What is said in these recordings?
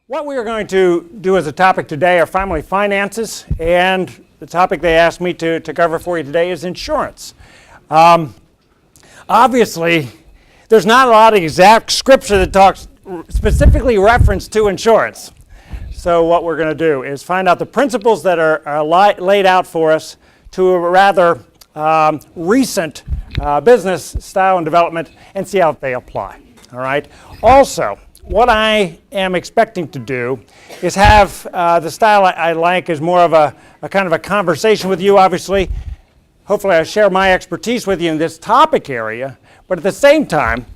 What we are going to do as a topic today are family finances, and the topic they asked me to cover for you today is insurance. Obviously, there's not a lot of exact scripture that talks specifically reference to insurance. So what we're going to do is find out the principles that are laid out for us to a rather recent business style and development and see how they apply. All right. Also, what I am expecting to do is have the style I like is more of a kind of a conversation with you, obviously. Hopefully I share my expertise with you in this topic area, but at the same time,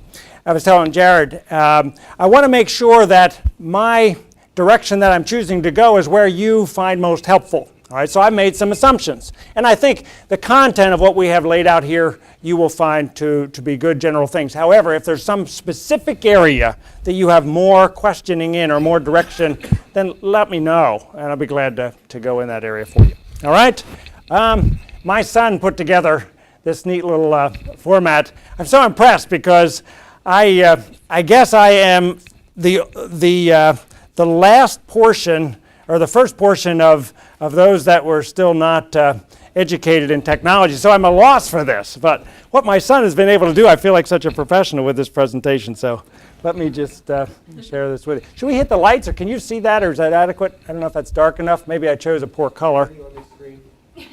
I was telling Jared, I want to make sure that my direction that I'm choosing to go is where you find most helpful. All right, so I made some assumptions, and I think the content of what we have laid out here you will find to be good general things. However, if there's some specific area that you have more questioning in or more direction, then let me know, and I'll be glad to go in that area for you. All right? My son put together this neat little format. I'm so impressed because I guess I am the last portion, or the first portion of those that were still not educated in technology. So I'm a loss for this. But what my son has been able to do, I feel like such a professional with this presentation. So let me just share this with you. Should we hit the lights, or can you see that, or is that adequate? I don't know if that's dark enough. Maybe I chose a poor color. Yeah.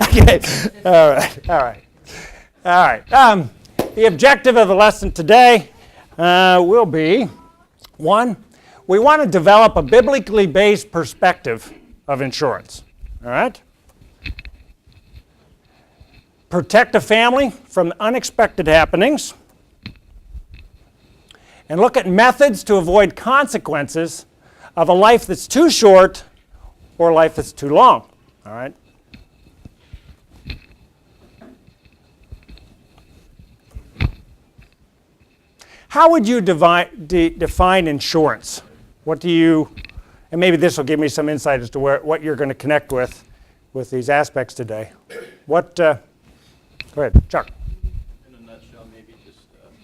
Okay. All right. The objective of the lesson today will be, one, we want to develop a biblically based perspective of insurance. All right? Protect a family from unexpected happenings. And look at methods to avoid consequences of a life that's too short or a life that's too long. All right? How would you define insurance? What do you, and maybe this will give me some insight as to what you're going to connect with these aspects today. What, go ahead, Chuck. In a nutshell, maybe just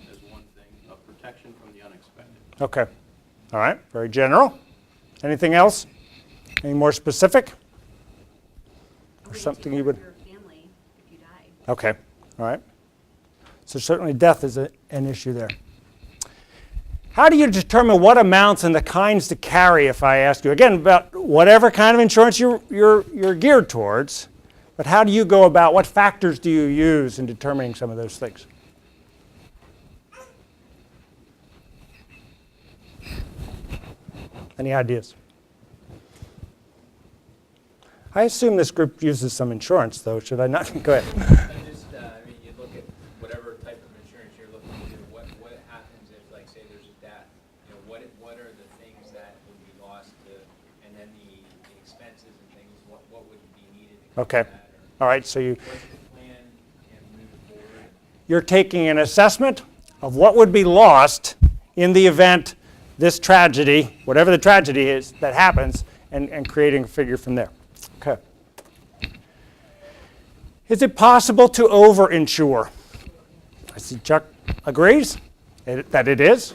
as one thing, protection from the unexpected. Okay. All right, very general. Anything else? Any more specific? Or something you would? Your family if you die. Okay, all right. So certainly death is an issue there. How do you determine what amounts and the kinds to carry, if I ask you? Again, about whatever kind of insurance you're geared towards, but how do you go about, what factors do you use in determining some of those things? Any ideas? I assume this group uses some insurance, though. Should I not? Go ahead. I mean, you look at whatever type of insurance you're looking to do. What happens if, like, say, there's a death? You know, what are the things that would be lost to, and then the expenses and things. What would be needed to cover Okay. that? All right. So What's the plan and moving forward? you're taking an assessment of what would be lost in the event this tragedy, whatever the tragedy is that happens, and creating a figure from there. Okay. Is it possible to overinsure? I see Chuck agrees that it is.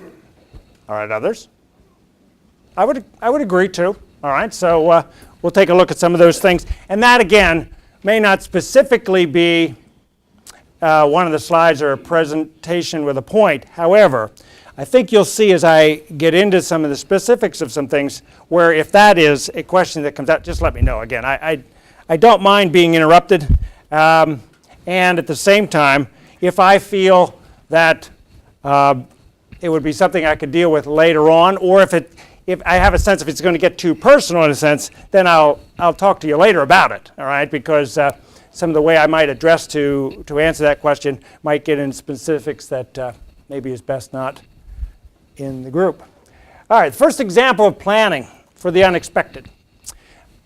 All right, others? I would agree too. All right, so we'll take a look at some of those things. And that, again, may not specifically be one of the slides or a presentation with a point. However, I think you'll see as I get into some of the specifics of some things where if that is a question that comes out, just let me know. Again, I don't mind being interrupted. And at the same time, if I feel that it would be something I could deal with later on, or if I have a sense if it's going to get too personal in a sense, then I'll talk to you later about it, all right? Because some of the way I might address to answer that question might get into specifics that maybe is best not in the group. All right, first example of planning for the unexpected.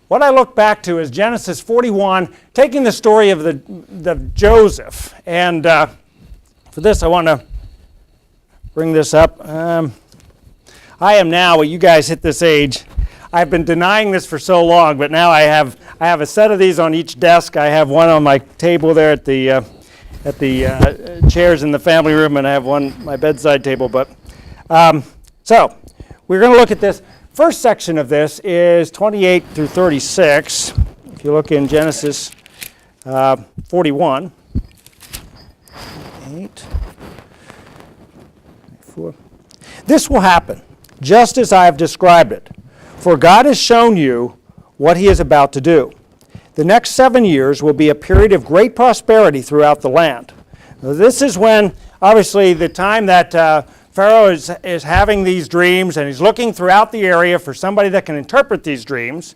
What I look back to is Genesis 41, taking the story of the Joseph. And for this, I want to bring this up. I am now, well, you guys hit this age. I've been denying this for so long, but now I have a set of these on each desk. I have one on my table there at the chairs in the family room, and I have one my bedside table. But so we're going to look at this. First section of this is 28 through 36. If you look in Genesis 41. 8, 4. This will happen just as I have described it. For God has shown you what he is about to do. The next 7 years will be a period of great prosperity throughout the land. Now, this is when, obviously, the time that Pharaoh is having these dreams and he's looking throughout the area for somebody that can interpret these dreams.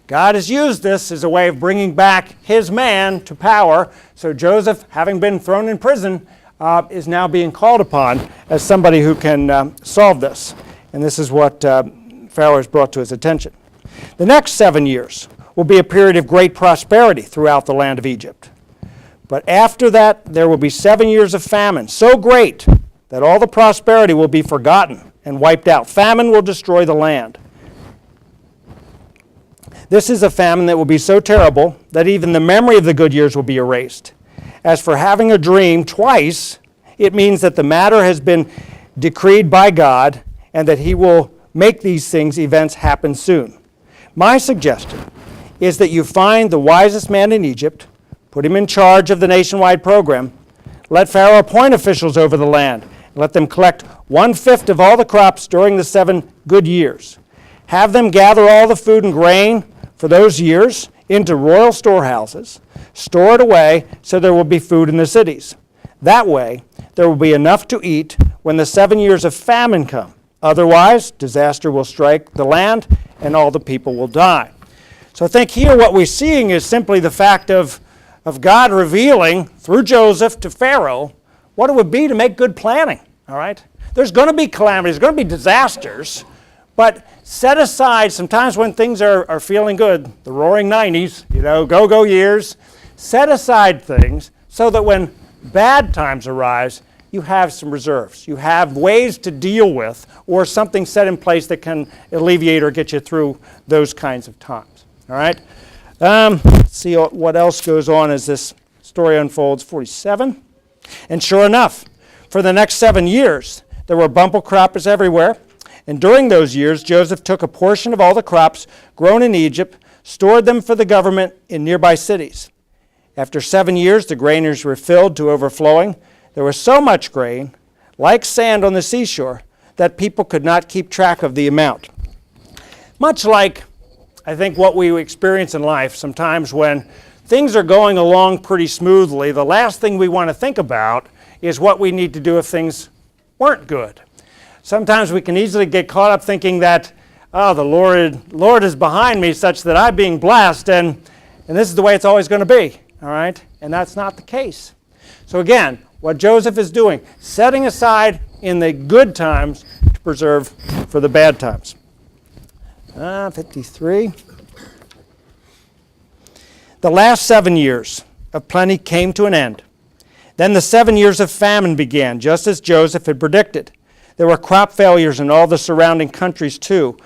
God has used this as a way of bringing back his man to power. So Joseph, having been thrown in prison, is now being called upon as somebody who can solve this. And this is what Pharaoh has brought to his attention. The next 7 years will be a period of great prosperity throughout the land of Egypt. But after that, there will be 7 years of famine, so great that all the prosperity will be forgotten and wiped out. Famine will destroy the land. This is a famine that will be so terrible that even the memory of the good years will be erased. As for having a dream twice, it means that the matter has been decreed by God and that he will make these events happen soon. My suggestion is that you find the wisest man in Egypt, put him in charge of the nationwide program, let Pharaoh appoint officials over the land, and let them collect 1/5 of all the crops during the 7 good years. Have them gather all the food and grain for those years into royal storehouses, store it away so there will be food in the cities. That way, there will be enough to eat when the 7 years of famine come. Otherwise, disaster will strike the land and all the people will die. So I think here what we're seeing is simply the fact of God revealing through Joseph to Pharaoh what it would be to make good planning, all right? There's going to be calamities, there's going to be disasters, but set aside, sometimes when things are feeling good, the roaring 90s, go years, set aside things so that when bad times arise, you have some reserves. You have ways to deal with or something set in place that can alleviate or get you through those kinds of times, all right? Let's see what else goes on as this story unfolds. 47. And sure enough, for the next 7 years, there were bumper croppers everywhere. And during those years, Joseph took a portion of all the crops grown in Egypt, stored them for the government in nearby cities. After 7 years, the granaries were filled to overflowing. There was so much grain, like sand on the seashore, that people could not keep track of the amount. Much like, I think, what we experience in life sometimes when things are going along pretty smoothly, the last thing we want to think about is what we need to do if things weren't good. Sometimes we can easily get caught up thinking that, oh, the Lord is behind me such that I'm being blessed, and this is the way it's always going to be, all right? And that's not the case. So again, what Joseph is doing, setting aside in the good times to preserve for the bad times. 53. The last 7 years of plenty came to an end. Then the 7 years of famine began, just as Joseph had predicted. There were crop failures in all the surrounding countries too,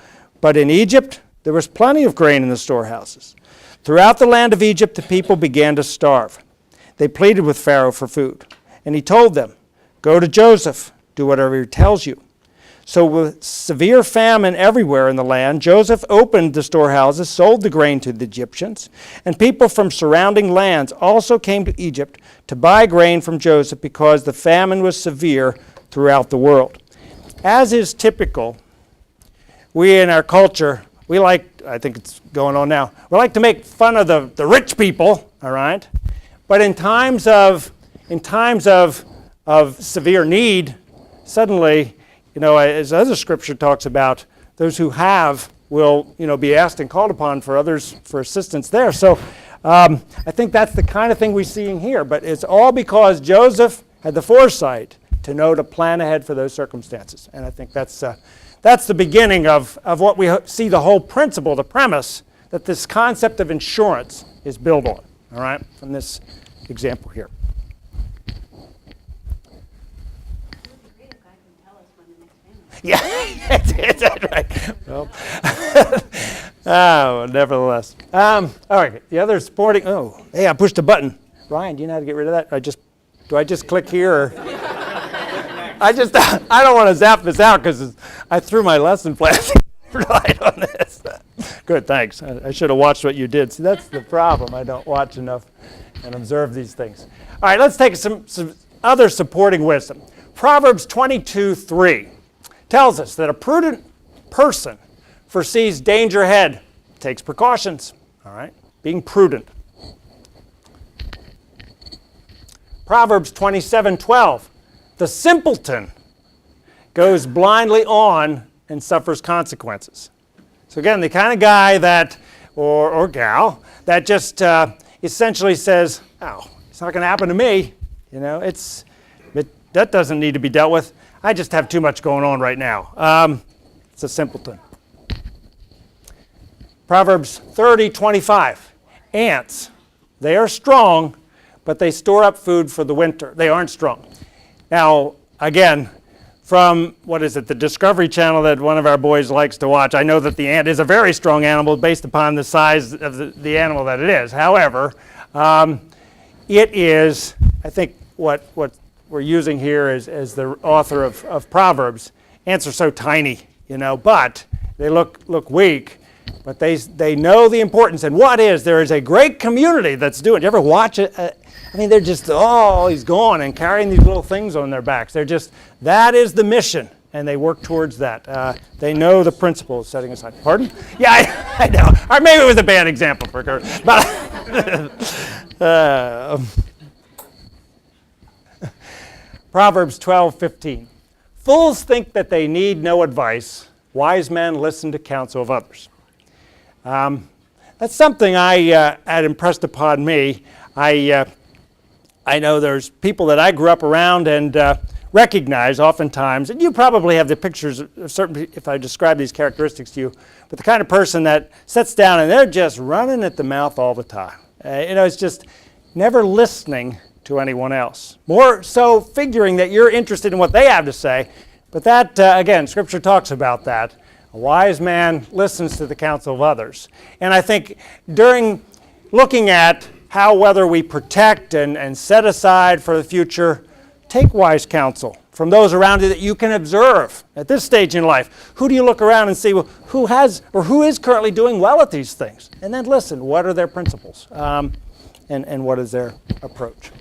but in Egypt there was plenty of grain in the storehouses. Throughout the land of Egypt the people began to starve. They pleaded with Pharaoh for food, and he told them, "Go to Joseph, do whatever he tells you." So with severe famine everywhere in the land, Joseph opened the storehouses, sold the grain to the Egyptians, and people from surrounding lands also came to Egypt to buy grain from Joseph because the famine was severe throughout the world. As is typical, we in our culture, we like, I think it's going on now, we like to make fun of the rich people, all right? But in times of severe need, suddenly, as other scripture talks about, those who have will, be asked and called upon for others for assistance there. So I think that's the kind of thing we're seeing here. But it's all because Joseph had the foresight to know to plan ahead for those circumstances. And I think that's the beginning of what we see the whole principle, the premise, that this concept of insurance is built on, all right, from this example here. Yeah, that's right. Well, nevertheless. All right, the other sporting. Oh, hey, I pushed a button. Ryan, do you know how to get rid of that? Do I just click here? Or? I don't want to zap this out because I threw my lesson plan right on this. Good, thanks. I should have watched what you did. See, that's the problem. I don't watch enough and observe these things. All right, let's take some other supporting wisdom. Proverbs 22:3 tells us that a prudent person foresees danger ahead, takes precautions. All right, being prudent. Proverbs 27:12, the simpleton goes blindly on and suffers consequences. So again, the kind of guy that, or gal, that just essentially says, oh, it's not going to happen to me. You know, that doesn't need to be dealt with. I just have too much going on right now. It's a simpleton. Proverbs 30:25, ants, they are strong, but they store up food for the winter. They aren't strong. Now, again, from, the Discovery Channel that one of our boys likes to watch, I know that the ant is a very strong animal based upon the size of the animal that it is. However, it is, I think what we're using here as the author of Proverbs, ants are so tiny, but they look weak. But they know the importance. And there is a great community that's doing it. You ever watch it? They're just, he's gone, and carrying these little things on their backs. That is the mission, and they work towards that. They know the principles, setting aside. Pardon? Yeah, I know. Or maybe it was a bad example for Kurt. But Proverbs 12:15. Fools think that they need no advice. Wise men listen to counsel of others. That's something I had impressed upon me. I know there's people that I grew up around and recognize oftentimes, and you probably have the pictures of certain, if I describe these characteristics to you, but the kind of person that sits down and they're just running at the mouth all the time. It's just never listening to anyone else. More so figuring that you're interested in what they have to say, but that, again, Scripture talks about that. A wise man listens to the counsel of others. And I think during looking at whether we protect and set aside for the future, take wise counsel from those around you that you can observe at this stage in life. Who do you look around and see, well, who is currently doing well at these things? And then listen, what are their principles? And what is their approach?